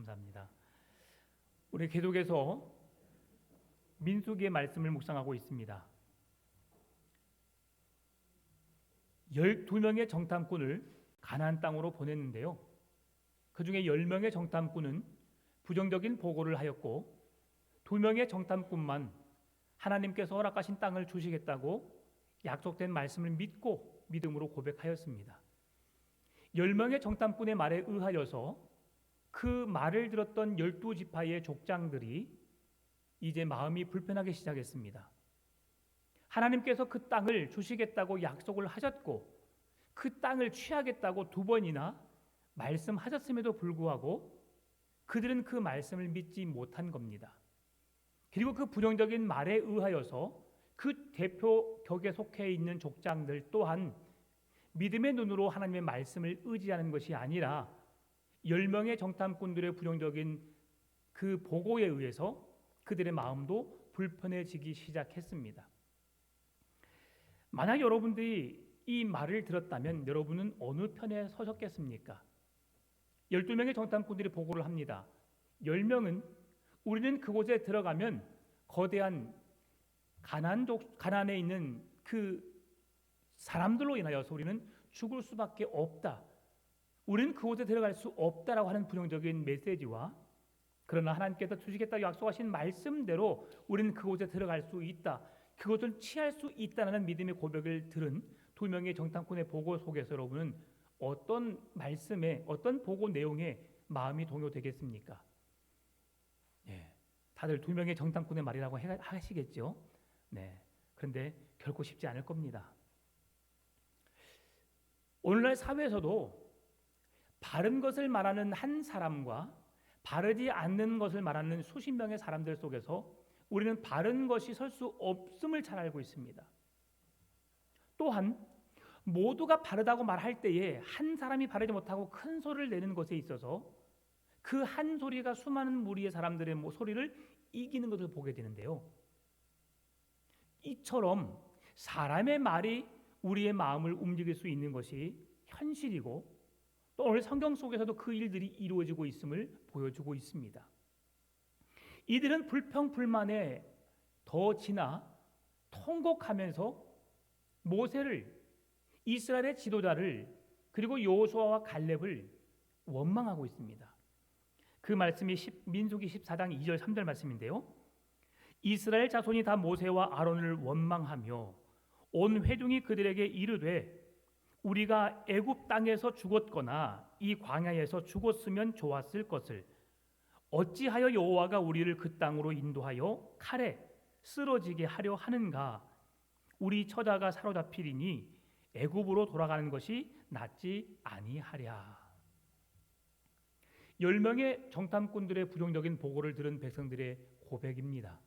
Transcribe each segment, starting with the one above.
감사합니다. 우리 계속해서 민수기의 말씀을 묵상하고 있습니다. 12명의 정탐꾼을 가나안 땅으로 보냈는데요. 그 중에 10명의 정탐꾼은 부정적인 보고를 하였고 2명의 정탐꾼만 하나님께서 허락하신 땅을 주시겠다고 약속된 말씀을 믿고 믿음으로 고백하였습니다. 10명의 정탐꾼의 말에 의하여서 그 말을 들었던 12지파의 족장들이 이제 마음이 불편하기 시작했습니다. 하나님께서 그 땅을 주시겠다고 약속을 하셨고 그 땅을 취하겠다고 2번이나 말씀하셨음에도 불구하고 그들은 그 말씀을 믿지 못한 겁니다. 그리고 그 부정적인 말에 의하여서 그 대표 격에 속해 있는 족장들 또한 믿음의 눈으로 하나님의 말씀을 의지하는 것이 아니라 10명의 정탐꾼들의 부정적인 그 보고에 의해서 그들의 마음도 불편해지기 시작했습니다. 만약 여러분들이 이 말을 들었다면 여러분은 어느 편에 서셨겠습니까? 12명의 정탐꾼들이 보고를 합니다. 10명은 우리는 그곳에 들어가면 거대한 가나안에 있는 그 사람들로 인하여서 우리는 죽을 수밖에 없다. 우리는 그곳에 들어갈 수 없다라고 하는 부정적인 메시지와 그러나 하나님께서 주시겠다고 약속하신 말씀대로 우리는 그곳에 들어갈 수 있다. 그것을 취할 수 있다는 믿음의 고백을 들은 2명의 정탐꾼의 보고 속에서 여러분은 어떤 말씀에 어떤 보고 내용에 마음이 동요되겠습니까? 다들 2명의 정탐꾼의 말이라고 하시겠죠. 그런데 결코 쉽지 않을 겁니다. 오늘날 사회에서도 바른 것을 말하는 한 사람과 바르지 않는 것을 말하는 수십 명의 사람들 속에서 우리는 바른 것이 설 수 없음을 잘 알고 있습니다. 또한 모두가 바르다고 말할 때에 한 사람이 바르지 못하고 큰 소리를 내는 것에 있어서 그 한 소리가 수많은 무리의 사람들의 소리를 이기는 것을 보게 되는데요. 이처럼 사람의 말이 우리의 마음을 움직일 수 있는 것이 현실이고 또 오늘 성경 속에서도 그 일들이 이루어지고 있음을 보여주고 있습니다. 이들은 불평불만에 더 지나 통곡하면서 모세를 이스라엘의 지도자를 그리고 여호수아와 갈렙을 원망하고 있습니다. 그 말씀이 민수기 14장 2절 3절 말씀인데요. 이스라엘 자손이 다 모세와 아론을 원망하며 온 회중이 그들에게 이르되 우리가 애굽 땅에서 죽었거나 이 광야에서 죽었으면 좋았을 것을 어찌하여 여호와가 우리를 그 땅으로 인도하여 칼에 쓰러지게 하려 하는가? 우리 처자가 사로잡히리니 애굽으로 돌아가는 것이 낫지 아니하랴. 10명의 정탐꾼들의 부정적인 보고를 들은 백성들의 고백입니다.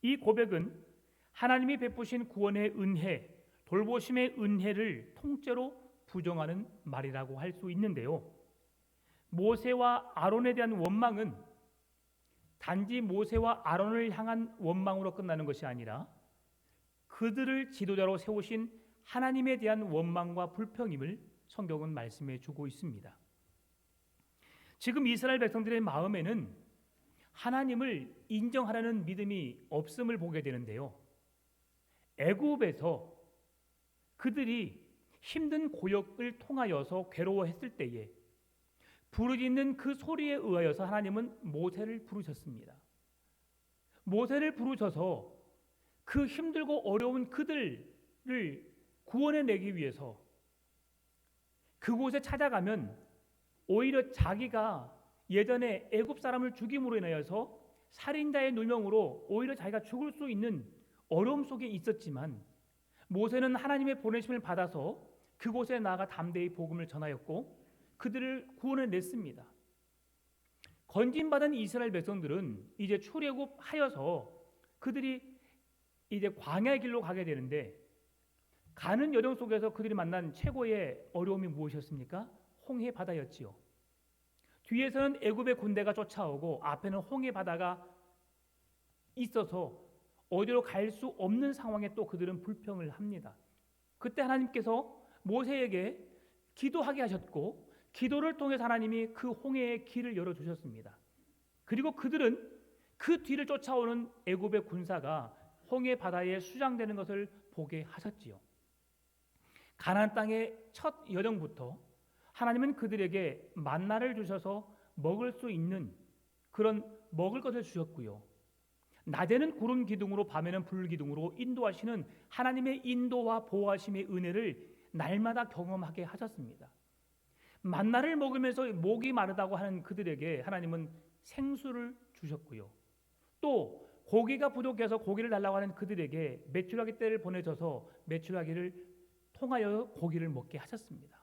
이 고백은 하나님이 베푸신 구원의 은혜, 돌보심의 은혜를 통째로 부정하는 말이라고 할 수 있는데요. 모세와 아론에 대한 원망은 단지 모세와 아론을 향한 원망으로 끝나는 것이 아니라 그들을 지도자로 세우신 하나님에 대한 원망과 불평임을 성경은 말씀해 주고 있습니다. 지금 이스라엘 백성들의 마음에는 하나님을 인정하라는 믿음이 없음을 보게 되는데요. 애굽에서 그들이 힘든 고역을 통하여서 괴로워했을 때에 부르짖는 그 소리에 의하여서 하나님은 모세를 부르셨습니다. 모세를 부르셔서 그 힘들고 어려운 그들을 구원해내기 위해서 그곳에 찾아가면 오히려 자기가 예전에 애굽 사람을 죽임으로 인하여서 살인자의 누명으로 오히려 자기가 죽을 수 있는 어려움 속에 있었지만 모세는 하나님의 보내심을 받아서 그곳에 나아가 담대히 복음을 전하였고 그들을 구원해냈습니다. 건진받은 이스라엘 백성들은 이제 출애굽하여서 그들이 이제 광야의 길로 가게 되는데 가는 여정 속에서 그들이 만난 최고의 어려움이 무엇이었습니까? 홍해 바다였지요. 뒤에서는 애굽의 군대가 쫓아오고 앞에는 홍해 바다가 있어서 어디로 갈 수 없는 상황에 또 그들은 불평을 합니다. 그때 하나님께서 모세에게 기도하게 하셨고 기도를 통해 하나님이 그 홍해의 길을 열어주셨습니다. 그리고 그들은 그 뒤를 쫓아오는 애굽의 군사가 홍해 바다에 수장되는 것을 보게 하셨지요. 가나안 땅의 첫 여정부터 하나님은 그들에게 만나를 주셔서 먹을 수 있는 그런 먹을 것을 주셨고요. 낮에는 구름 기둥으로 밤에는 불 기둥으로 인도하시는 하나님의 인도와 보호하심의 은혜를 날마다 경험하게 하셨습니다. 만나를 먹으면서 목이 마르다고 하는 그들에게 하나님은 생수를 주셨고요. 또 고기가 부족해서 고기를 달라고 하는 그들에게 메추라기 떼를 보내줘서 메추라기를 통하여 고기를 먹게 하셨습니다.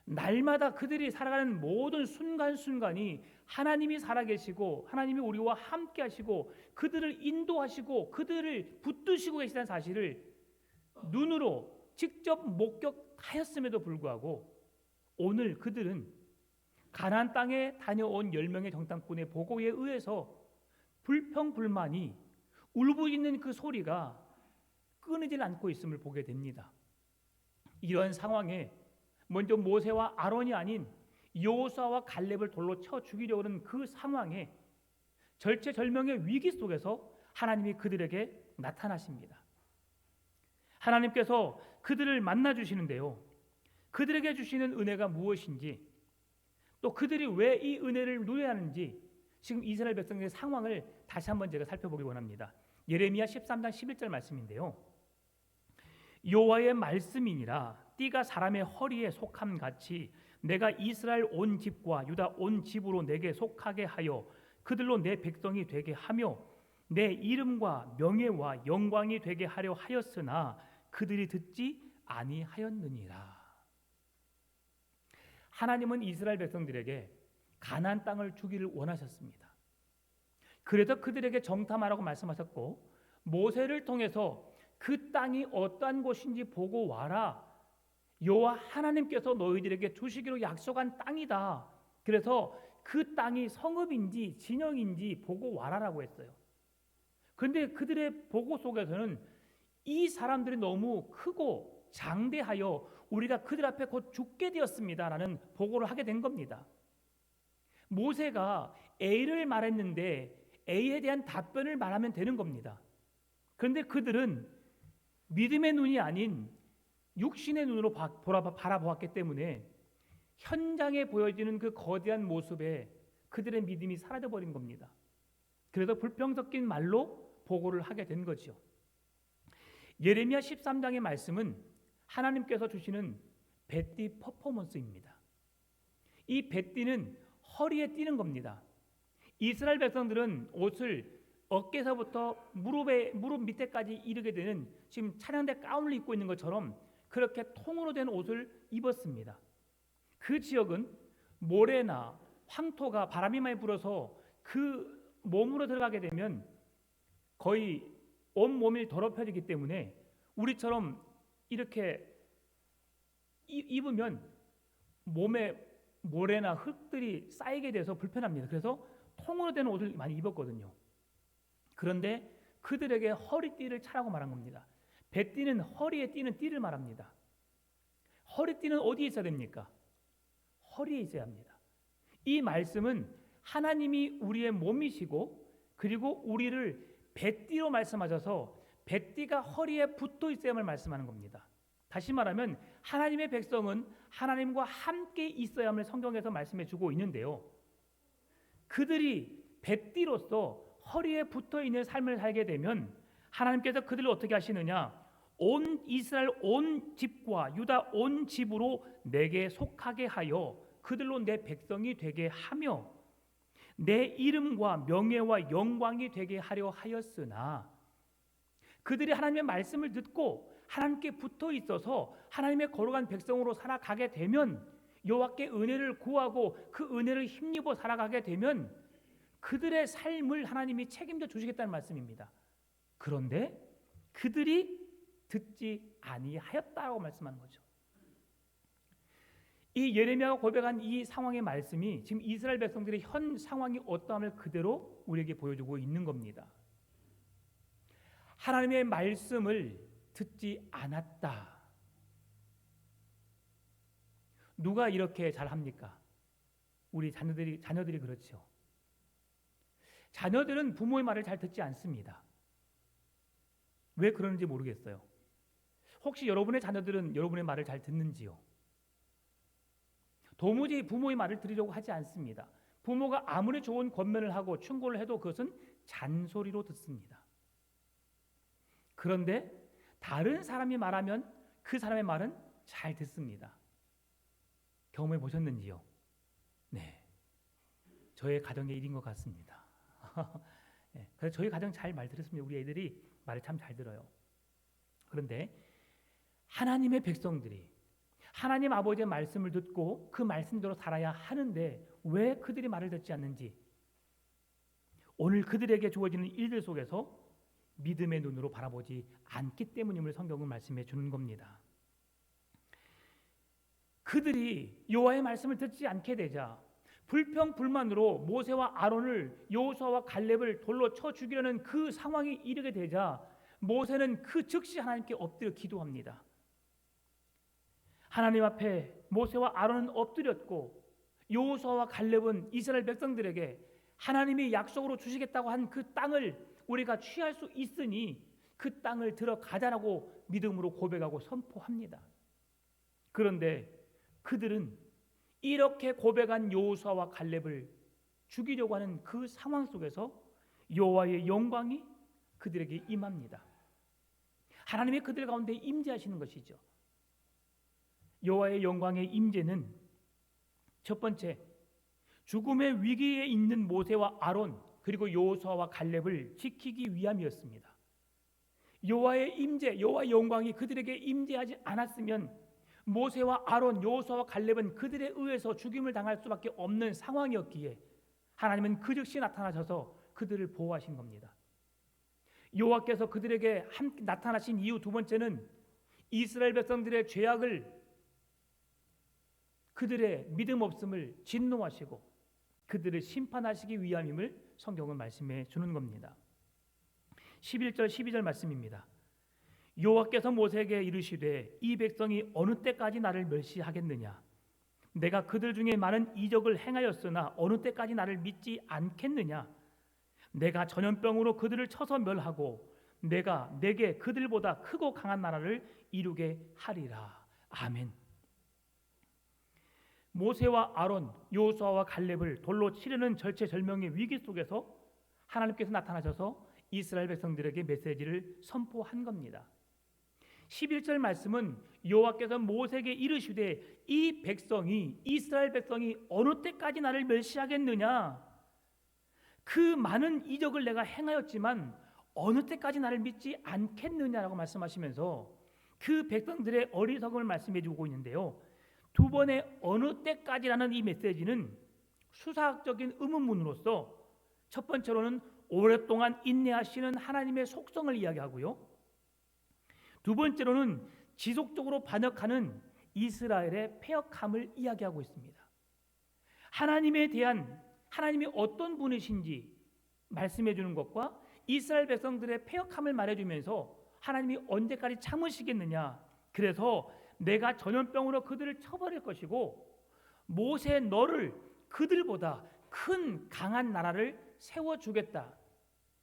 날마다 그들이 살아가는 모든 순간순간이 하나님이 살아계시고 하나님이 우리와 함께 하시고 그들을 인도하시고 그들을 붙드시고 계시다는 사실을 눈으로 직접 목격하였음에도 불구하고 오늘 그들은 가나안 땅에 다녀온 10명의 정탐꾼의 보고에 의해서 불평불만이 울부짖는 그 소리가 끊이질 않고 있음을 보게 됩니다. 이런 상황에 먼저 모세와 아론이 아닌 여호수아와 갈렙을 돌로 쳐 죽이려고 하는 그 상황에 절체절명의 위기 속에서 하나님이 그들에게 나타나십니다. 하나님께서 그들을 만나 주시는데요. 그들에게 주시는 은혜가 무엇인지 또 그들이 왜 이 은혜를 누려야 하는지 지금 이스라엘 백성들의 상황을 다시 한번 제가 살펴보기 원합니다. 예레미야 13장 11절 말씀인데요. 여호와의 말씀이니라 띠가 사람의 허리에 속함 같이 내가 이스라엘 온 집과 유다 온 집으로 내게 속하게 하여 그들로 내 백성이 되게 하며 내 이름과 명예와 영광이 되게 하려 하였으나 그들이 듣지 아니하였느니라. 하나님은 이스라엘 백성들에게 가나안 땅을 주기를 원하셨습니다. 그래서 그들에게 정탐하라고 말씀하셨고 모세를 통해서 그 땅이 어떠한 곳인지 보고 와라. 여호와 하나님께서 너희들에게 주시기로 약속한 땅이다. 그래서 그 땅이 성읍인지 진영인지 보고 와라라고 했어요. 그런데 그들의 보고 속에서는 이 사람들이 너무 크고 장대하여 우리가 그들 앞에 곧 죽게 되었습니다라는 보고를 하게 된 겁니다. 모세가 A를 말했는데 A에 대한 답변을 말하면 되는 겁니다. 그런데 그들은 믿음의 눈이 아닌 육신의 눈으로 바라보았기 때문에 현장에 보여지는 그 거대한 모습에 그들의 믿음이 사라져버린 겁니다. 그래서 불평 섞인 말로 보고를 하게 된 거죠. 예레미야 13장의 말씀은 하나님께서 주시는 뱃띠 퍼포먼스입니다. 이 뱃띠는 허리에 띠는 겁니다. 이스라엘 백성들은 옷을 어깨서부터 무릎 밑에까지 이르게 되는 지금 차량대 가운을 입고 있는 것처럼 그렇게 통으로 된 옷을 입었습니다. 그 지역은 모래나 황토가 바람이 많이 불어서 그 몸으로 들어가게 되면 거의 온 몸이 더럽혀지기 때문에 우리처럼 이렇게 입으면 몸에 모래나 흙들이 쌓이게 돼서 불편합니다. 그래서 통으로 된 옷을 많이 입었거든요. 그런데 그들에게 허리띠를 차라고 말한 겁니다. 뱃띠는 허리에 띠는 띠를 말합니다. 허리띠는 어디에 있어야 됩니까? 허리에 있어야 합니다. 이 말씀은 하나님이 우리의 몸이시고 그리고 우리를 뱃띠로 말씀하셔서 뱃띠가 허리에 붙어 있어야만 말씀하는 겁니다. 다시 말하면 하나님의 백성은 하나님과 함께 있어야만 성경에서 말씀해 주고 있는데요. 그들이 뱃띠로서 허리에 붙어 있는 삶을 살게 되면 하나님께서 그들을 어떻게 하시느냐? 온 이스라엘 온 집과 유다 온 집으로 내게 속하게 하여 그들로 내 백성이 되게 하며 내 이름과 명예와 영광이 되게 하려 하였으나 그들이 하나님의 말씀을 듣고 하나님께 붙어 있어서 하나님의 거룩한 백성으로 살아가게 되면 여호와께 은혜를 구하고 그 은혜를 힘입어 살아가게 되면 그들의 삶을 하나님이 책임져 주시겠다는 말씀입니다. 그런데 그들이 듣지 아니하였다고 말씀하는 거죠. 이 예레미야가 고백한 이 상황의 말씀이 지금 이스라엘 백성들의 현 상황이 어떠함을 그대로 우리에게 보여주고 있는 겁니다. 하나님의 말씀을 듣지 않았다. 누가 이렇게 잘합니까? 우리 자녀들이 그렇죠. 자녀들은 부모의 말을 잘 듣지 않습니다. 왜 그러는지 모르겠어요. 혹시 여러분의 자녀들은 여러분의 말을 잘 듣는지요? 도무지 부모의 말을 들으려고 하지 않습니다. 부모가 아무리 좋은 권면을 하고 충고를 해도 그것은 잔소리로 듣습니다. 그런데 다른 사람이 말하면 그 사람의 말은 잘 듣습니다. 경험해 보셨는지요? 네, 저의 가정의 일인 것 같습니다. 네, 그래서 저희 가정 잘 말 들었습니다. 우리 애들이 말을 참 잘 들어요. 그런데 하나님의 백성들이 하나님 아버지의 말씀을 듣고 그 말씀대로 살아야 하는데 왜 그들이 말을 듣지 않는지, 오늘 그들에게 주어지는 일들 속에서 믿음의 눈으로 바라보지 않기 때문임을 성경은 말씀해 주는 겁니다. 그들이 여호와의 말씀을 듣지 않게 되자 불평불만으로 모세와 아론을, 여호수아와 갈렙을 돌로 쳐 죽이려는 그 상황이 이르게 되자 모세는 그 즉시 하나님께 엎드려 기도합니다. 하나님 앞에 모세와 아론은 엎드렸고 여호수아와 갈렙은 이스라엘 백성들에게 하나님이 약속으로 주시겠다고 한 그 땅을 우리가 취할 수 있으니 그 땅을 들어가자라고 믿음으로 고백하고 선포합니다. 그런데 그들은 이렇게 고백한 여호수아와 갈렙을 죽이려고 하는 그 상황 속에서 여호와의 영광이 그들에게 임합니다. 하나님이 그들 가운데 임재하시는 것이죠. 여호와의 영광의 임재는 첫 번째, 죽음의 위기에 있는 모세와 아론 그리고 여호수아와 갈렙을 지키기 위함이었습니다. 여호와의 임재, 여호와의 영광이 그들에게 임재하지 않았으면 모세와 아론, 여호수아와 갈렙은 그들에 의해서 죽임을 당할 수밖에 없는 상황이었기에 하나님은 그 즉시 나타나셔서 그들을 보호하신 겁니다. 여호와께서 그들에게 함께 나타나신 이유 두 번째는 이스라엘 백성들의 죄악을, 그들의 믿음 없음을 진노하시고 그들을 심판하시기 위함임을 성경은 말씀해 주는 겁니다. 11절 12절 말씀입니다. 여호와께서 모세에게 이르시되 이 백성이 어느 때까지 나를 멸시하겠느냐? 내가 그들 중에 많은 이적을 행하였으나 어느 때까지 나를 믿지 않겠느냐? 내가 전염병으로 그들을 쳐서 멸하고 내가 내게 그들보다 크고 강한 나라를 이루게 하리라. 아멘. 모세와 아론, 여호수아와 갈렙을 돌로 치려는 절체절명의 위기 속에서 하나님께서 나타나셔서 이스라엘 백성들에게 메시지를 선포한 겁니다. 11절 말씀은 여호와께서 모세에게 이르시되 이 백성이, 이스라엘 백성이 어느 때까지 나를 멸시하겠느냐? 그 많은 이적을 내가 행하였지만 어느 때까지 나를 믿지 않겠느냐라고 말씀하시면서 그 백성들의 어리석음을 말씀해 주고 있는데요. 두 번의 어느 때까지라는 이 메시지는 수사학적인 의문문으로서 첫 번째로는 오랫동안 인내하시는 하나님의 속성을 이야기하고요. 두 번째로는 지속적으로 반역하는 이스라엘의 패역함을 이야기하고 있습니다. 하나님에 대한, 하나님이 어떤 분이신지 말씀해 주는 것과 이스라엘 백성들의 패역함을 말해주면서 하나님이 언제까지 참으시겠느냐, 그래서 내가 전염병으로 그들을 쳐버릴 것이고 모세 너를 그들보다 큰 강한 나라를 세워주겠다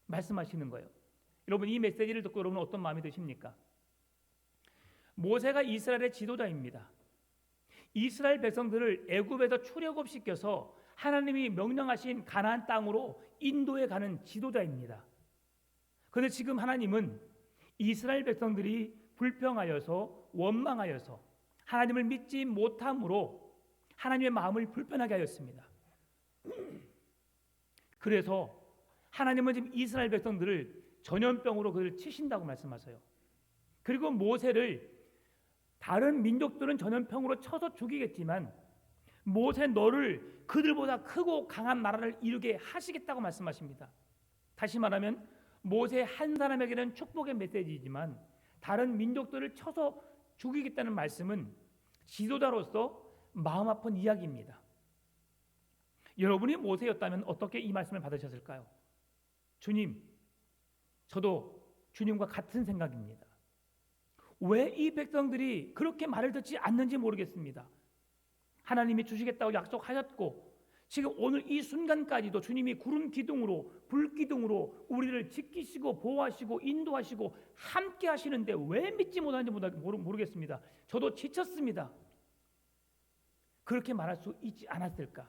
말씀하시는 거예요. 여러분, 이 메시지를 듣고 여러분 어떤 마음이 드십니까? 모세가 이스라엘의 지도자입니다. 이스라엘 백성들을 애굽에서 출애굽시켜서 하나님이 명령하신 가나안 땅으로 인도해 가는 지도자입니다. 그런데 지금 하나님은 이스라엘 백성들이 불평하여서 원망하여서 하나님을 믿지 못함으로 하나님의 마음을 불편하게 하였습니다. 그래서 하나님은 지금 이스라엘 백성들을 전염병으로 그들을 치신다고 말씀하세요. 그리고 모세를, 다른 민족들은 전염병으로 쳐서 죽이겠지만 모세 너를 그들보다 크고 강한 나라를 이루게 하시겠다고 말씀하십니다. 다시 말하면 모세 한 사람에게는 축복의 메시지이지만 다른 민족들을 쳐서 죽이겠다는 말씀은 지도자로서 마음 아픈 이야기입니다. 여러분이 모세였다면 어떻게 이 말씀을 받으셨을까요? 주님, 저도 주님과 같은 생각입니다. 왜 이 백성들이 그렇게 말을 듣지 않는지 모르겠습니다. 하나님이 주시겠다고 약속하셨고 지금 오늘 이 순간까지도 주님이 구름 기둥으로 불 기둥으로 우리를 지키시고 보호하시고 인도하시고 함께 하시는데 왜 믿지 못하는지 모르겠습니다. 저도 지쳤습니다. 그렇게 말할 수 있지 않았을까?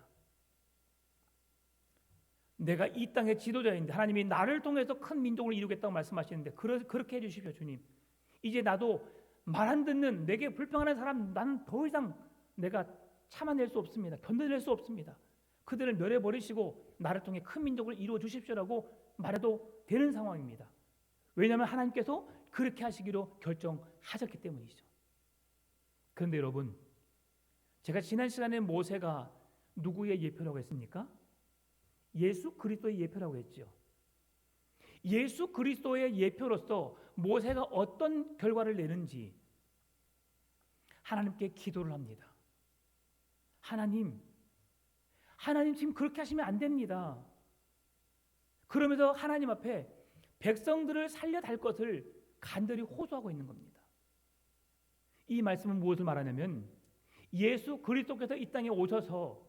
내가 이 땅의 지도자인데 하나님이 나를 통해서 큰 민족을 이루겠다고 말씀하시는데 그렇게 해주십시오. 주님, 이제 나도 말 안 듣는 내게 불평하는 사람 나는 더 이상 내가 참아낼 수 없습니다. 견뎌낼 수 없습니다. 그들을 멸해버리시고 나를 통해 큰 민족을 이루어 주십시오라고 말해도 되는 상황입니다. 왜냐하면 하나님께서 그렇게 하시기로 결정하셨기 때문이죠. 그런데 여러분, 제가 지난 시간에 모세가 누구의 예표라고 했습니까? 예수 그리스도의 예표라고 했죠. 예수 그리스도의 예표로서 모세가 어떤 결과를 내는지 하나님께 기도를 합니다. 하나님 지금 그렇게 하시면 안 됩니다. 그러면서 하나님 앞에 백성들을 살려달 것을 간절히 호소하고 있는 겁니다. 이 말씀은 무엇을 말하냐면 예수 그리스도께서 이 땅에 오셔서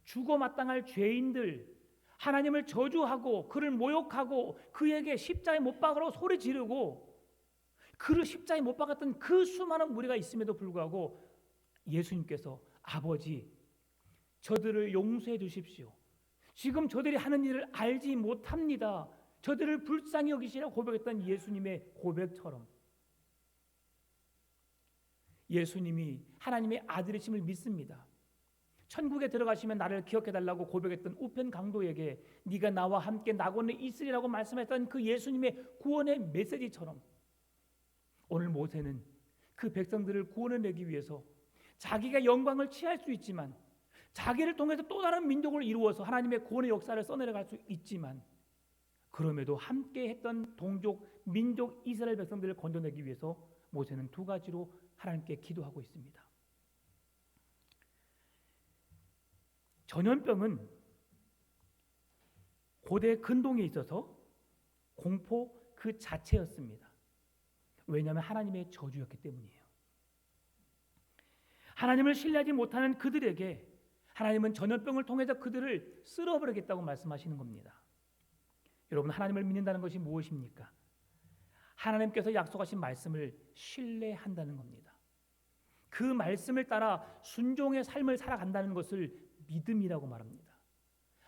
죽어 마땅할 죄인들, 하나님을 저주하고 그를 모욕하고 그에게 십자가에 못 박으라고 소리 지르고 그를 십자가에 못 박았던 그 수많은 무리가 있음에도 불구하고 예수님께서 아버지 저들을 용서해 주십시오. 지금 저들이 하는 일을 알지 못합니다. 저들을 불쌍히 여기시라고 고백했던 예수님의 고백처럼 예수님이 하나님의 아들이심을 믿습니다. 천국에 들어가시면 나를 기억해달라고 고백했던 우편 강도에게 네가 나와 함께 낙원에 있으리라고 말씀했던 그 예수님의 구원의 메시지처럼 오늘 모세는 그 백성들을 구원해내기 위해서 자기가 영광을 취할 수 있지만 자기를 통해서 또 다른 민족을 이루어서 하나님의 구원의 역사를 써내려갈 수 있지만 그럼에도 함께 했던 동족, 민족 이스라엘 백성들을 건져내기 위해서 모세는 두 가지로 하나님께 기도하고 있습니다. 전염병은 고대 근동에 있어서 공포 그 자체였습니다. 왜냐하면 하나님의 저주였기 때문이에요. 하나님을 신뢰하지 못하는 그들에게 하나님은 전염병을 통해서 그들을 쓸어버리겠다고 말씀하시는 겁니다. 여러분, 하나님을 믿는다는 것이 무엇입니까? 하나님께서 약속하신 말씀을 신뢰한다는 겁니다. 그 말씀을 따라 순종의 삶을 살아간다는 것을 믿음이라고 말합니다.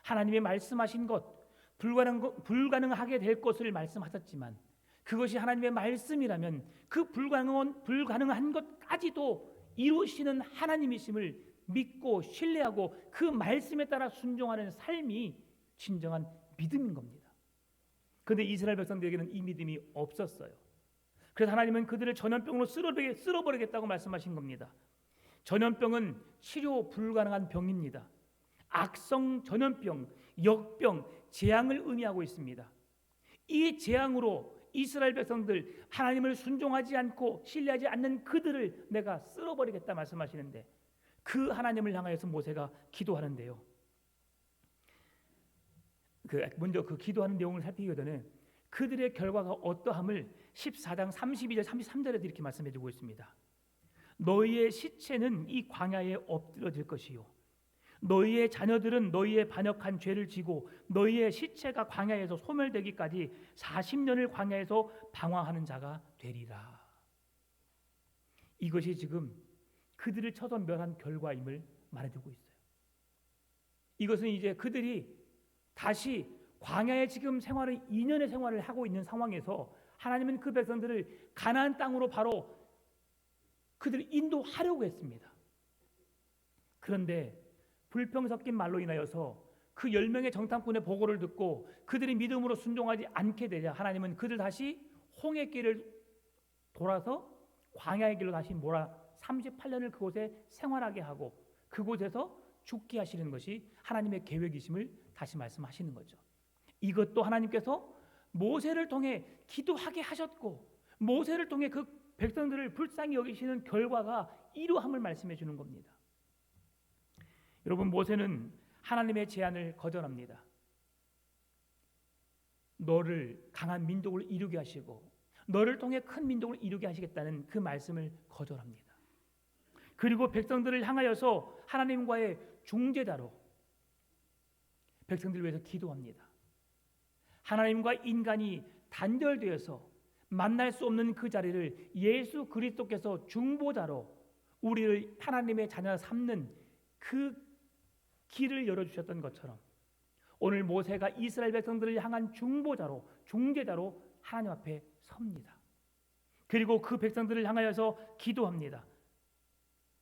하나님의 말씀하신 것, 불가능하게 될 것을 말씀하셨지만 그것이 하나님의 말씀이라면 그 불가능한 것까지도 이루시는 하나님이심을 믿고 신뢰하고 그 말씀에 따라 순종하는 삶이 진정한 믿음인 겁니다. 그런데 이스라엘 백성들에게는 이 믿음이 없었어요. 그래서 하나님은 그들을 전염병으로 쓸어버리겠다고 말씀하신 겁니다. 전염병은 치료 불가능한 병입니다. 악성 전염병, 역병, 재앙을 의미하고 있습니다. 이 재앙으로 이스라엘 백성들, 하나님을 순종하지 않고 신뢰하지 않는 그들을 내가 쓸어버리겠다 말씀하시는데 그 하나님을 향하여서 모세가 기도하는데요. 먼저 그 기도하는 내용을 살피기 전에 그들의 결과가 어떠함을 14장 32절 33절에도 이렇게 말씀해 주고 있습니다. 너희의 시체는 이 광야에 엎드러질 것이요 너희의 자녀들은 너희의 반역한 죄를 지고 너희의 시체가 광야에서 소멸되기까지 40년을 광야에서 방황하는 자가 되리라. 이것이 지금 그들을 쳐서 멸한 결과임을 말해주고 있어요. 이것은 이제 그들이 다시 광야에 지금 2년의 생활을 하고 있는 상황에서 하나님은 그 백성들을 가나안 땅으로 바로 그들을 인도하려고 했습니다. 그런데 불평 섞인 말로 인하여서 그 10명의 정탐꾼의 보고를 듣고 그들이 믿음으로 순종하지 않게 되자 하나님은 그들 다시 홍해 길을 돌아서 광야의 길로 다시 몰아 38년을 그곳에 생활하게 하고 그곳에서 죽게 하시는 것이 하나님의 계획이심을 다시 말씀하시는 거죠. 이것도 하나님께서 모세를 통해 기도하게 하셨고 모세를 통해 그 백성들을 불쌍히 여기시는 결과가 이루함을 말씀해 주는 겁니다. 여러분, 모세는 하나님의 제안을 거절합니다. 너를 강한 민족을 이루게 하시고 너를 통해 큰 민족을 이루게 하시겠다는 그 말씀을 거절합니다. 그리고 백성들을 향하여서 하나님과의 중재자로 백성들을 위해서 기도합니다. 하나님과 인간이 단절되어서 만날 수 없는 그 자리를 예수 그리스도께서 중보자로 우리를 하나님의 자녀 삼는 그 길을 열어주셨던 것처럼 오늘 모세가 이스라엘 백성들을 향한 중보자로 중재자로 하나님 앞에 섭니다. 그리고 그 백성들을 향하여서 기도합니다.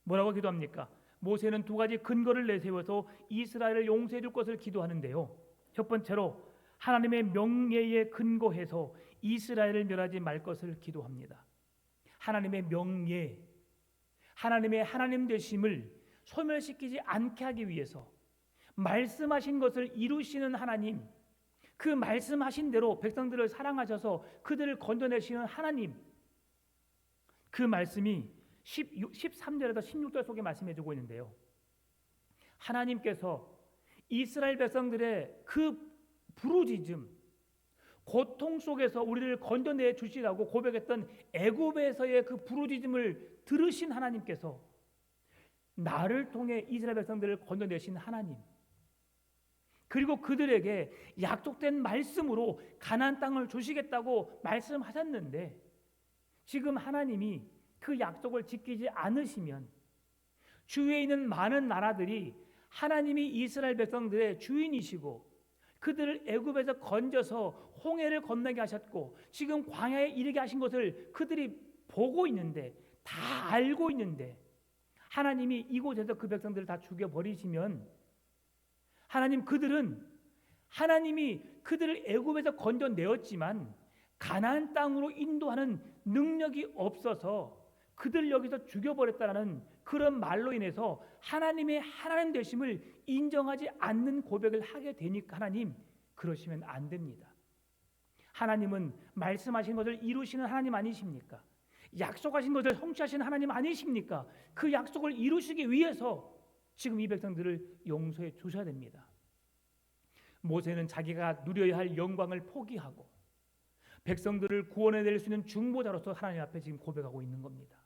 뭐라고 기도합니까? 모세는 두 가지 근거를 내세워서 이스라엘을 용서해 줄 것을 기도하는데요. 첫 번째로 하나님의 명예에 근거해서 이스라엘을 멸하지 말 것을 기도합니다. 하나님의 명예, 하나님의 하나님 되심을 소멸시키지 않게 하기 위해서 말씀하신 것을 이루시는 하나님, 그 말씀하신 대로 백성들을 사랑하셔서 그들을 건져내시는 하나님, 그 말씀이 13절에서 16절 속에 말씀해주고 있는데요. 하나님께서 이스라엘 백성들의 그 부르짖음, 고통 속에서 우리를 건져내 주시라고 고백했던 애굽에서의 그 부르짖음을 들으신 하나님께서 나를 통해 이스라엘 백성들을 건져내신 하나님, 그리고 그들에게 약속된 말씀으로 가나안 땅을 주시겠다고 말씀하셨는데 지금 하나님이 그 약속을 지키지 않으시면 주위에 있는 많은 나라들이 하나님이 이스라엘 백성들의 주인이시고 그들을 애굽에서 건져서 홍해를 건너게 하셨고 지금 광야에 이르게 하신 것을 그들이 보고 있는데 다 알고 있는데 하나님이 이곳에서 그 백성들을 다 죽여버리시면 하나님 그들은 하나님이 그들을 애굽에서 건져내었지만 가나안 땅으로 인도하는 능력이 없어서 그들 여기서 죽여버렸다라는 그런 말로 인해서 하나님의 하나님 되심을 인정하지 않는 고백을 하게 되니까 하나님 그러시면 안 됩니다. 하나님은 말씀하신 것을 이루시는 하나님 아니십니까? 약속하신 것을 성취하시는 하나님 아니십니까? 그 약속을 이루시기 위해서 지금 이 백성들을 용서해 주셔야 됩니다. 모세는 자기가 누려야 할 영광을 포기하고 백성들을 구원해낼 수 있는 중보자로서 하나님 앞에 지금 고백하고 있는 겁니다.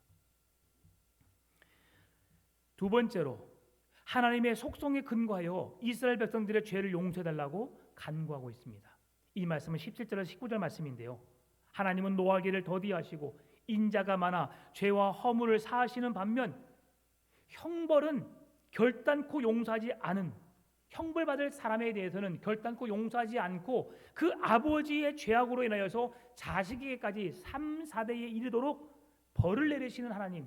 두 번째로 하나님의 속성에 근거하여 이스라엘 백성들의 죄를 용서해달라고 간구하고 있습니다. 이 말씀은 17절에서 19절 말씀인데요. 하나님은 노하기를 더디하시고 인자가 많아 죄와 허물을 사하시는 반면 형벌은 결단코 용서하지 않은 형벌받을 사람에 대해서는 결단코 용서하지 않고 그 아버지의 죄악으로 인하여서 자식에게까지 3, 4대에 이르도록 벌을 내리시는 하나님,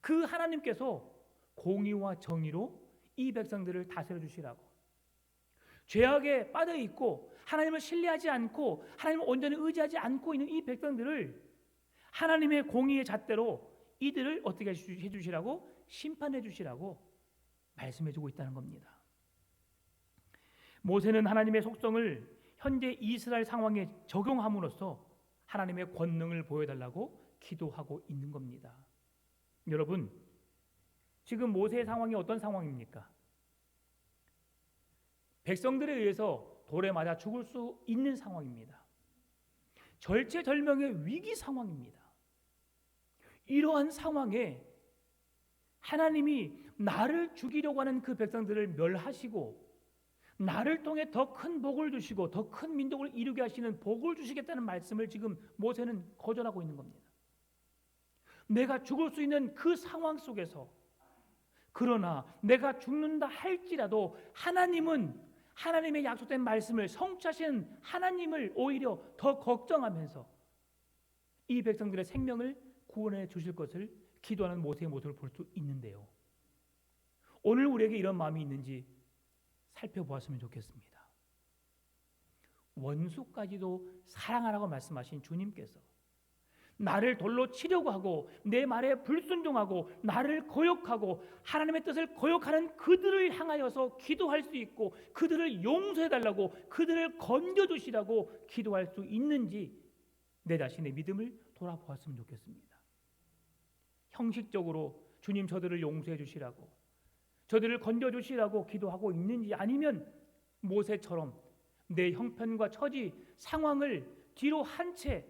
그 하나님께서 공의와 정의로 이 백성들을 다스려 주시라고 죄악에 빠져 있고 하나님을 신뢰하지 않고 하나님을 온전히 의지하지 않고 있는 이 백성들을 하나님의 공의의 잣대로 이들을 어떻게 해주시라고 심판해 주시라고 말씀해 주고 있다는 겁니다. 모세는 하나님의 속성을 현재 이스라엘 상황에 적용함으로써 하나님의 권능을 보여달라고 기도하고 있는 겁니다. 여러분, 지금 모세의 상황이 어떤 상황입니까? 백성들에 의해서 돌에 맞아 죽을 수 있는 상황입니다. 절체절명의 위기 상황입니다. 이러한 상황에 하나님이 나를 죽이려고 하는 그 백성들을 멸하시고 나를 통해 더 큰 복을 주시고 더 큰 민족을 이루게 하시는 복을 주시겠다는 말씀을 지금 모세는 거절하고 있는 겁니다. 내가 죽을 수 있는 그 상황 속에서 그러나 내가 죽는다 할지라도 하나님은 하나님의 약속된 말씀을 성취하시는 하나님을 오히려 더 걱정하면서 이 백성들의 생명을 구원해 주실 것을 기도하는 모세의 모습을 볼 수 있는데요. 오늘 우리에게 이런 마음이 있는지 살펴보았으면 좋겠습니다. 원수까지도 사랑하라고 말씀하신 주님께서 나를 돌로 치려고 하고 내 말에 불순종하고 나를 거역하고 하나님의 뜻을 거역하는 그들을 향하여서 기도할 수 있고 그들을 용서해달라고 그들을 건져주시라고 기도할 수 있는지 내 자신의 믿음을 돌아보았으면 좋겠습니다. 형식적으로 주님 저들을 용서해 주시라고 저들을 건져주시라고 기도하고 있는지 아니면 모세처럼 내 형편과 처지 상황을 뒤로 한 채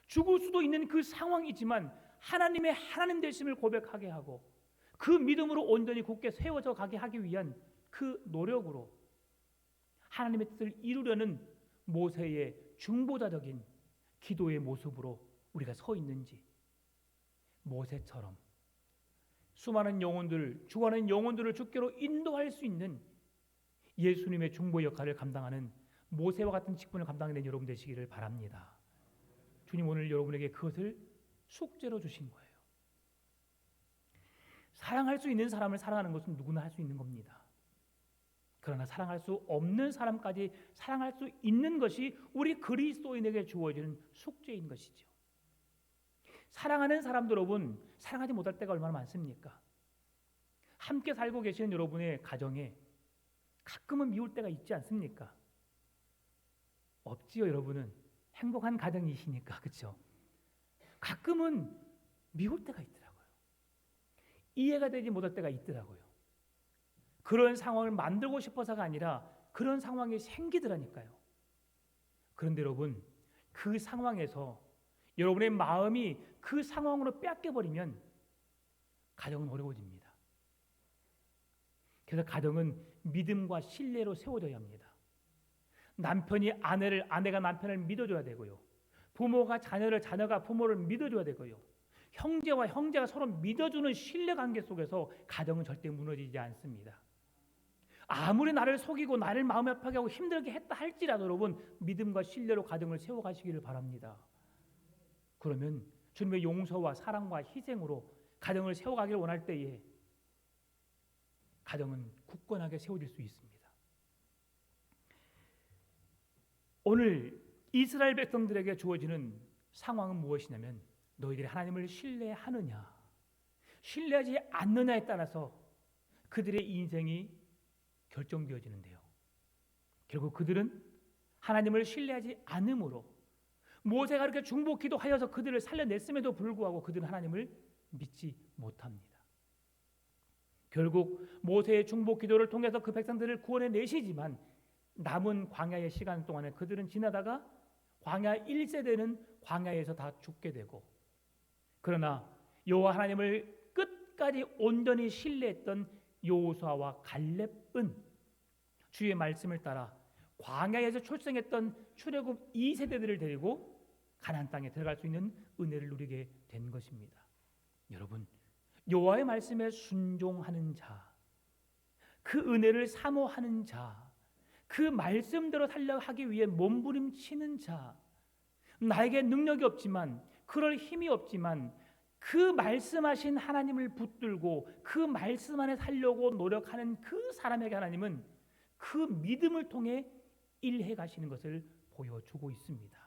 죽을 수도 있는 그 상황이지만 하나님의 하나님 되심을 고백하게 하고 그 믿음으로 온전히 굳게 세워져 가게 하기 위한 그 노력으로 하나님의 뜻을 이루려는 모세의 중보자적인 기도의 모습으로 우리가 서 있는지, 모세처럼 수많은 영혼들, 죽어가는 영혼들을 주께로 인도할 수 있는 예수님의 중보 역할을 감당하는 모세와 같은 직분을 감당하는 여러분 되시기를 바랍니다. 주님 오늘 여러분에게 그것을 숙제로 주신 거예요. 사랑할 수 있는 사람을 사랑하는 것은 누구나 할 수 있는 겁니다. 그러나 사랑할 수 없는 사람까지 사랑할 수 있는 것이 우리 그리스도인에게 주어지는 숙제인 것이죠. 사랑하는 사람들 여러분, 사랑하지 못할 때가 얼마나 많습니까? 함께 살고 계시는 여러분의 가정에 가끔은 미울 때가 있지 않습니까? 없지요. 여러분은 행복한 가정이시니까. 그렇죠? 가끔은 미울 때가 있더라고요. 이해가 되지 못할 때가 있더라고요. 그런 상황을 만들고 싶어서가 아니라 그런 상황이 생기더라니까요. 그런데 여러분, 그 상황에서 여러분의 마음이 그 상황으로 빼앗겨버리면 가정은 어려워집니다. 그래서 가정은 믿음과 신뢰로 세워져야 합니다. 남편이 아내를, 아내가 남편을 믿어줘야 되고요. 부모가 자녀를, 자녀가 부모를 믿어줘야 되고요. 형제와 형제가 서로 믿어주는 신뢰관계 속에서 가정은 절대 무너지지 않습니다. 아무리 나를 속이고 나를 마음 아프게 하고 힘들게 했다 할지라도 여러분 믿음과 신뢰로 가정을 세워가시기를 바랍니다. 그러면 주님의 용서와 사랑과 희생으로 가정을 세워가기를 원할 때에 가정은 굳건하게 세워질 수 있습니다. 오늘 이스라엘 백성들에게 주어지는 상황은 무엇이냐면 너희들이 하나님을 신뢰하느냐 신뢰하지 않느냐에 따라서 그들의 인생이 결정되어지는데요. 결국 그들은 하나님을 신뢰하지 않음으로 모세가 그렇게 중보 기도하여서 그들을 살려냈음에도 불구하고 그들은 하나님을 믿지 못합니다. 결국 모세의 중보 기도를 통해서 그 백성들을 구원해내시지만 남은 광야의 시간 동안에 그들은 지나다가 광야 1세대는 광야에서 다 죽게 되고 그러나 여호와 하나님을 끝까지 온전히 신뢰했던 여호수아와 갈렙은 주의 말씀을 따라 광야에서 출생했던 출애굽 2세대들을 데리고 가나안 땅에 들어갈 수 있는 은혜를 누리게 된 것입니다. 여러분, 여호와의 말씀에 순종하는 자, 그 은혜를 사모하는 자, 그 말씀대로 살려 하기 위해 몸부림치는 자, 나에게 능력이 없지만 그럴 힘이 없지만 그 말씀하신 하나님을 붙들고 그 말씀 안에 살려고 노력하는 그 사람에게 하나님은 그 믿음을 통해 일해 가시는 것을 보여주고 있습니다.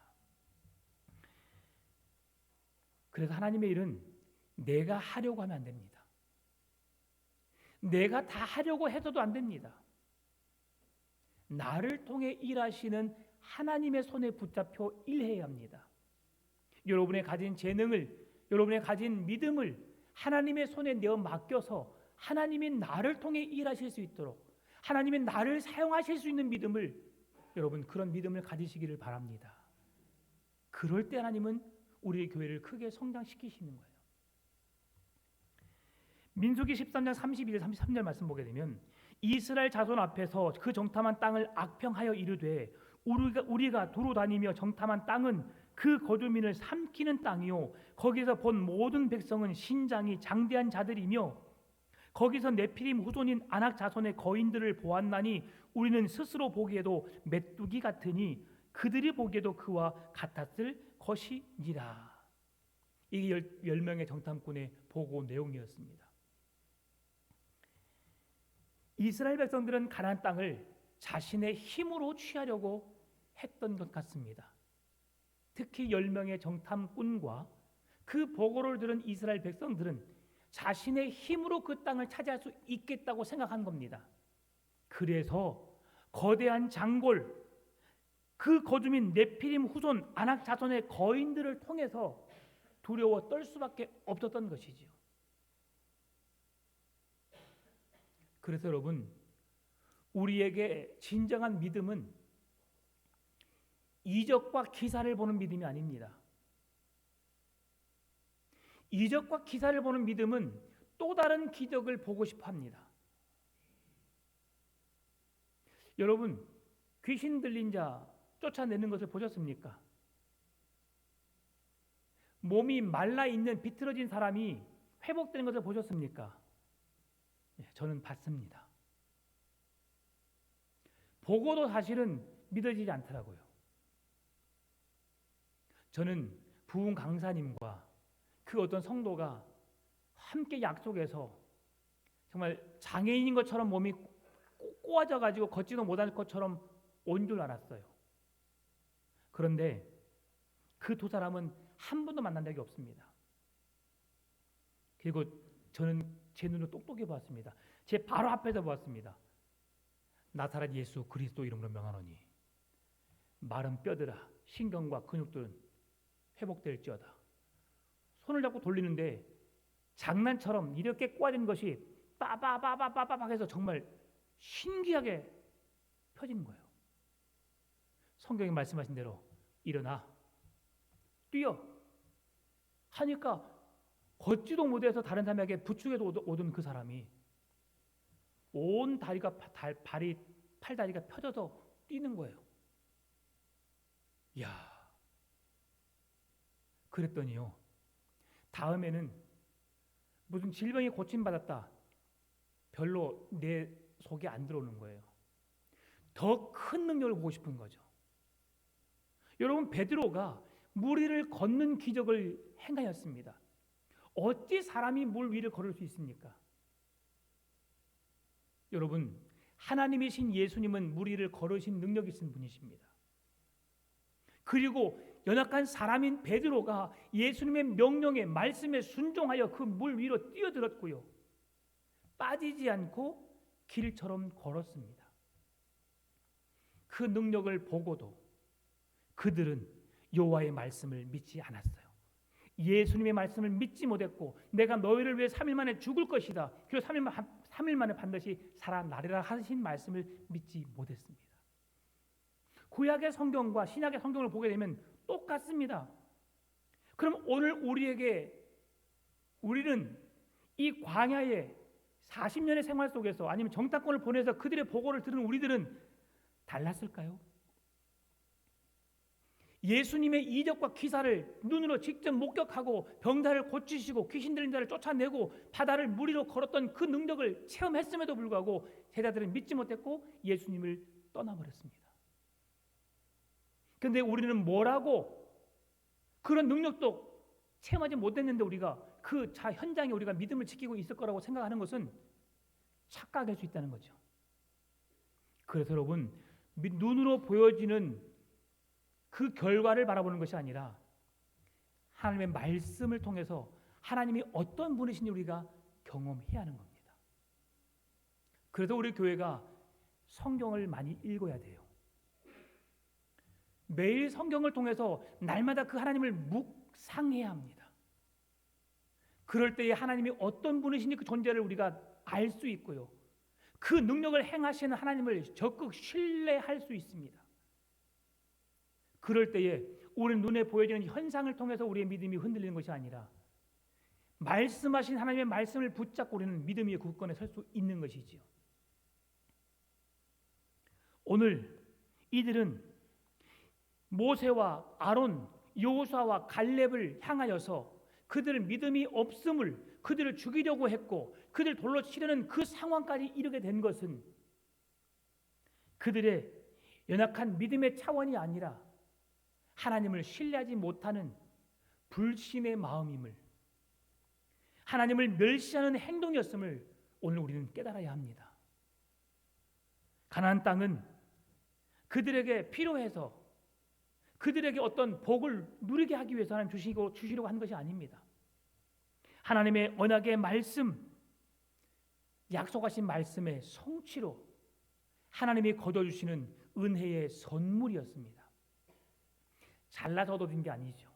그래서 하나님의 일은 내가 하려고 하면 안 됩니다. 내가 다 하려고 해서도 안 됩니다. 나를 통해 일하시는 하나님의 손에 붙잡혀 일해야 합니다. 여러분의 가진 재능을, 여러분의 가진 믿음을 하나님의 손에 내어 맡겨서 하나님이 나를 통해 일하실 수 있도록 하나님이 나를 사용하실 수 있는 믿음을 여러분 그런 믿음을 가지시기를 바랍니다. 그럴 때 하나님은 우리의 교회를 크게 성장시키시는 거예요. 민수기 13장 32절 33절 말씀 보게 되면 이스라엘 자손 앞에서 그 정탐한 땅을 악평하여 이르되 우리가 두루 다니며 정탐한 땅은 그 거주민을 삼키는 땅이요 거기서 본 모든 백성은 신장이 장대한 자들이며 거기서 네피림 후손인 아낙 자손의 거인들을 보았나니 우리는 스스로 보기에도 메뚜기 같으니 그들이 보기에도 그와 같았을 것이니라. 이게 10명의 정탐꾼의 보고 내용이었습니다. 이스라엘 백성들은 가나안 땅을 자신의 힘으로 취하려고 했던 것 같습니다. 특히 10명의 정탐꾼과 그 보고를 들은 이스라엘 백성들은 자신의 힘으로 그 땅을 차지할 수 있겠다고 생각한 겁니다. 그래서 거대한 장골, 그 거주민 네피림 후손 아낙 자손의 거인들을 통해서 두려워 떨 수밖에 없었던 것이지요. 그래서 여러분, 우리에게 진정한 믿음은 이적과 기사를 보는 믿음이 아닙니다. 이적과 기사를 보는 믿음은 또 다른 기적을 보고 싶어 합니다. 여러분, 귀신 들린 자 쫓아내는 것을 보셨습니까? 몸이 말라 있는 비틀어진 사람이 회복되는 것을 보셨습니까? 저는 봤습니다. 보고도 사실은 믿어지지 않더라고요. 저는 부흥 강사님과 그 어떤 성도가 함께 약속해서 정말 장애인인 것처럼 몸이 꼬아져 가지고 걷지도 못할 것처럼 온 줄 알았어요. 그런데 그 두 사람은 한 번도 만난 적이 없습니다. 그리고 저는 제 눈으로 똑똑히 보았습니다. 제 바로 앞에서 보았습니다. 나사렛 예수 그리스도 이름으로 명하노니 마른 뼈들아 신경과 근육들은 회복될지어다. 손을 잡고 돌리는데 장난처럼 이렇게 꼬아진 것이 빠바바바바바 해서 정말 신기하게 펴지는 거예요. 성경이 말씀하신 대로 일어나 뛰어 하니까 걷지도 못해서 다른 사람에게 부축해서 오던 그 사람이 온 다리가 팔다리가 펴져서 뛰는 거예요. 이야, 그랬더니요, 다음에는 무슨 질병이 고침받았다, 별로 내 속에 안 들어오는 거예요. 더 큰 능력을 보고 싶은 거죠. 여러분, 베드로가 물 위를 걷는 기적을 행하였습니다. 어찌 사람이 물 위를 걸을 수 있습니까? 여러분, 하나님이신 예수님은 물 위를 걸으신 능력이 있는 분이십니다. 그리고 연약한 사람인 베드로가 예수님의 명령에 말씀에 순종하여 그 물 위로 뛰어들었고요, 빠지지 않고 길처럼 걸었습니다. 그 능력을 보고도 그들은 여호와의 말씀을 믿지 않았어요. 예수님의 말씀을 믿지 못했고, 내가 너희를 위해 3일 만에 죽을 것이다, 그리고 3일 만에 반드시 살아나리라 하신 말씀을 믿지 못했습니다. 구약의 성경과 신약의 성경을 보게 되면 똑같습니다. 그럼 오늘 우리는 이 광야의 40년의 생활 속에서, 아니면 정탐꾼을 보내서 그들의 보고를 들은 우리들은 달랐을까요? 예수님의 이적과 기사를 눈으로 직접 목격하고 병자를 고치시고 귀신 들린 자를 쫓아내고 바다를 물 위로 걸었던 그 능력을 체험했음에도 불구하고 제자들은 믿지 못했고 예수님을 떠나버렸습니다. 그런데 우리는 뭐라고 그런 능력도 체험하지 못했는데 우리가 그 현장에 우리가 믿음을 지키고 있을 거라고 생각하는 것은 착각일 수 있다는 거죠. 그래서 여러분, 눈으로 보여지는 그 결과를 바라보는 것이 아니라 하나님의 말씀을 통해서 하나님이 어떤 분이신지 우리가 경험해야 하는 겁니다. 그래서 우리 교회가 성경을 많이 읽어야 돼요. 매일 성경을 통해서 날마다 그 하나님을 묵상해야 합니다. 그럴 때에 하나님이 어떤 분이신지 그 존재를 우리가 알 수 있고요, 그 능력을 행하시는 하나님을 적극 신뢰할 수 있습니다. 그럴 때에 우리 눈에 보여지는 현상을 통해서 우리의 믿음이 흔들리는 것이 아니라 말씀하신 하나님의 말씀을 붙잡고 우리는 믿음 위에 굳건히 설 수 있는 것이지요. 오늘 이들은 모세와 아론, 여호수아와 갈렙을 향하여서 그들의 믿음이 없음을, 그들을 죽이려고 했고 그들 돌로 치려는 그 상황까지 이르게 된 것은 그들의 연약한 믿음의 차원이 아니라 하나님을 신뢰하지 못하는 불신의 마음임을, 하나님을 멸시하는 행동이었음을 오늘 우리는 깨달아야 합니다. 가나안 땅은 그들에게 필요해서 그들에게 어떤 복을 누리게 하기 위해서 하나님 주시려고 한 것이 아닙니다. 하나님의 언약의 말씀, 약속하신 말씀의 성취로 하나님이 거둬주시는 은혜의 선물이었습니다. 잘나서 얻어진 게 아니죠.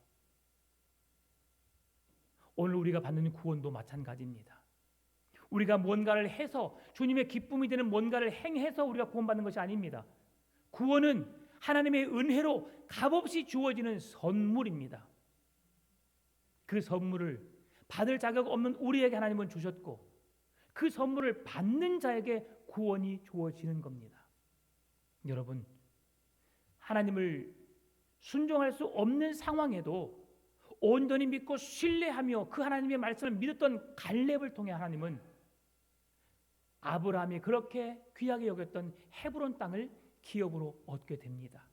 오늘 우리가 받는 구원도 마찬가지입니다. 우리가 뭔가를 해서 주님의 기쁨이 되는 뭔가를 행해서 우리가 구원받는 것이 아닙니다. 구원은 하나님의 은혜로 값없이 주어지는 선물입니다. 그 선물을 받을 자격 없는 우리에게 하나님은 주셨고 그 선물을 받는 자에게 구원이 주어지는 겁니다. 여러분, 하나님을 순종할 수 없는 상황에도 온전히 믿고 신뢰하며 그 하나님의 말씀을 믿었던 갈렙을 통해 하나님은 아브라함이 그렇게 귀하게 여겼던 헤브론 땅을 기업으로 얻게 됩니다.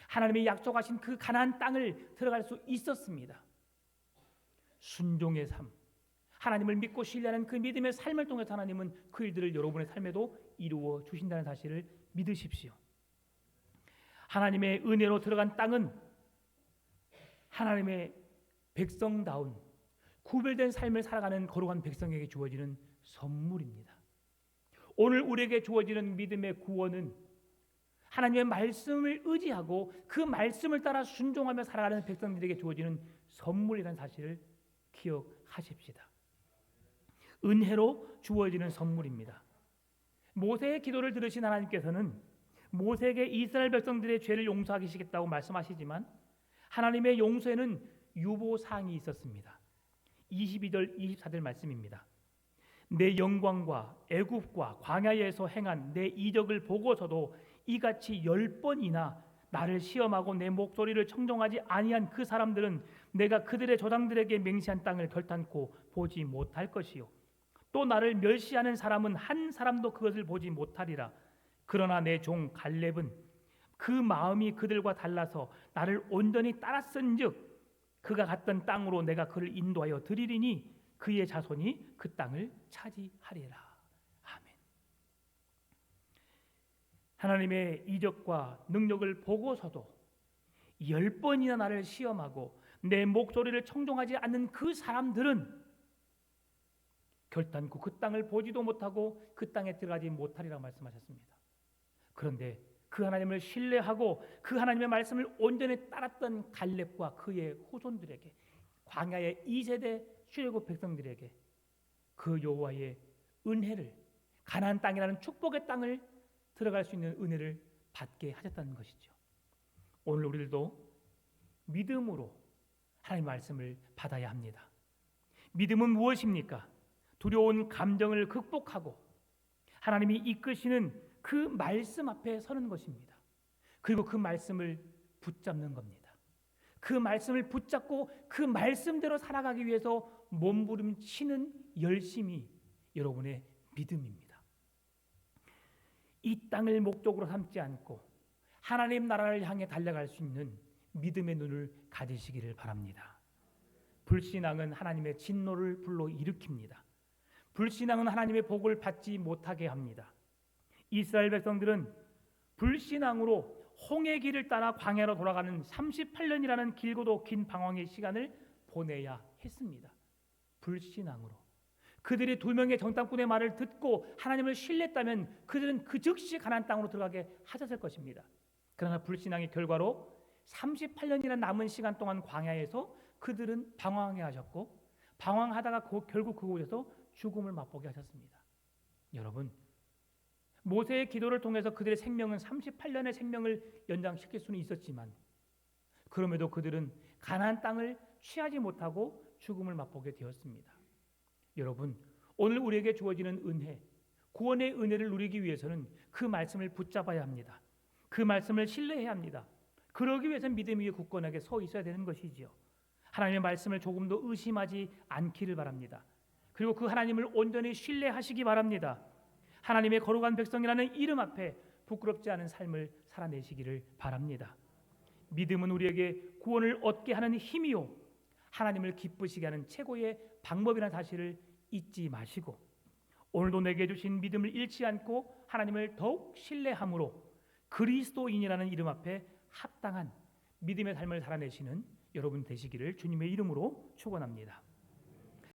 하나님이 약속하신 그 가나안 땅을 들어갈 수 있었습니다. 순종의 삶, 하나님을 믿고 신뢰하는 그 믿음의 삶을 통해서 하나님은 그 일들을 여러분의 삶에도 이루어 주신다는 사실을 믿으십시오. 하나님의 은혜로 들어간 땅은 하나님의 백성다운 구별된 삶을 살아가는 거룩한 백성에게 주어지는 선물입니다. 오늘 우리에게 주어지는 믿음의 구원은 하나님의 말씀을 의지하고 그 말씀을 따라 순종하며 살아가는 백성들에게 주어지는 선물이라는 사실을 기억하십시다. 은혜로 주어지는 선물입니다. 모세의 기도를 들으신 하나님께서는 모세에게 이스라엘 백성들의 죄를 용서하시겠다고 말씀하시지만 하나님의 용서에는 유보사항이 있었습니다. 22절 24절 말씀입니다. 내 영광과 애굽과 광야에서 행한 내 이적을 보고서도 이같이 10번이나 나를 시험하고 내 목소리를 청종하지 아니한 그 사람들은 내가 그들의 조상들에게 맹세한 땅을 결탄코 보지 못할 것이요 또 나를 멸시하는 사람은 한 사람도 그것을 보지 못하리라. 그러나 내 종 갈렙은 그 마음이 그들과 달라서 나를 온전히 따랐은즉 그가 갔던 땅으로 내가 그를 인도하여 드리리니 그의 자손이 그 땅을 차지하리라. 아멘. 하나님의 이적과 능력을 보고서도 10번이나 나를 시험하고 내 목소리를 청종하지 않는 그 사람들은 결단코 그 땅을 보지도 못하고 그 땅에 들어가지 못하리라고 말씀하셨습니다. 그런데 그 하나님을 신뢰하고 그 하나님의 말씀을 온전히 따랐던 갈렙과 그의 후손들에게 광야의 2세대 출애굽 백성들에게 그 여호와의 은혜를 가나안 땅이라는 축복의 땅을 들어갈 수 있는 은혜를 받게 하셨다는 것이죠. 오늘 우리들도 믿음으로 하나님의 말씀을 받아야 합니다. 믿음은 무엇입니까? 두려운 감정을 극복하고 하나님이 이끄시는 그 말씀 앞에 서는 것입니다. 그리고 그 말씀을 붙잡는 겁니다. 그 말씀을 붙잡고 그 말씀대로 살아가기 위해서 몸부림치는 열심이 여러분의 믿음입니다. 이 땅을 목적으로 삼지 않고 하나님 나라를 향해 달려갈 수 있는 믿음의 눈을 가지시기를 바랍니다. 불신앙은 하나님의 진노를 불러일으킵니다. 불신앙은 하나님의 복을 받지 못하게 합니다. 이스라엘 백성들은 불신앙으로 홍해 길을 따라 광야로 돌아가는 38년이라는 길고도 긴 방황의 시간을 보내야 했습니다. 불신앙으로. 그들이 2명의 정탐꾼의 말을 듣고 하나님을 신뢰했다면 그들은 그 즉시 가나안 땅으로 들어가게 하셨을 것입니다. 그러나 불신앙의 결과로 38년이나 남은 시간 동안 광야에서 그들은 방황해 하셨고 방황하다가 결국 그곳에서 죽음을 맛보게 하셨습니다. 여러분, 모세의 기도를 통해서 그들의 생명은 38년의 생명을 연장시킬 수는 있었지만 그럼에도 그들은 가나안 땅을 취하지 못하고 죽음을 맛보게 되었습니다. 여러분, 오늘 우리에게 주어지는 은혜, 구원의 은혜를 누리기 위해서는 그 말씀을 붙잡아야 합니다. 그 말씀을 신뢰해야 합니다. 그러기 위해서는 믿음 위에 굳건하게 서 있어야 되는 것이지요. 하나님의 말씀을 조금도 의심하지 않기를 바랍니다. 그리고 그 하나님을 온전히 신뢰하시기 바랍니다. 하나님의 거룩한 백성이라는 이름 앞에 부끄럽지 않은 삶을 살아내시기를 바랍니다. 믿음은 우리에게 구원을 얻게 하는 힘이요 하나님을 기쁘시게 하는 최고의 방법이라는 사실을 잊지 마시고 오늘도 내게 주신 믿음을 잃지 않고 하나님을 더욱 신뢰함으로 그리스도인이라는 이름 앞에 합당한 믿음의 삶을 살아내시는 여러분 되시기를 주님의 이름으로 축원합니다.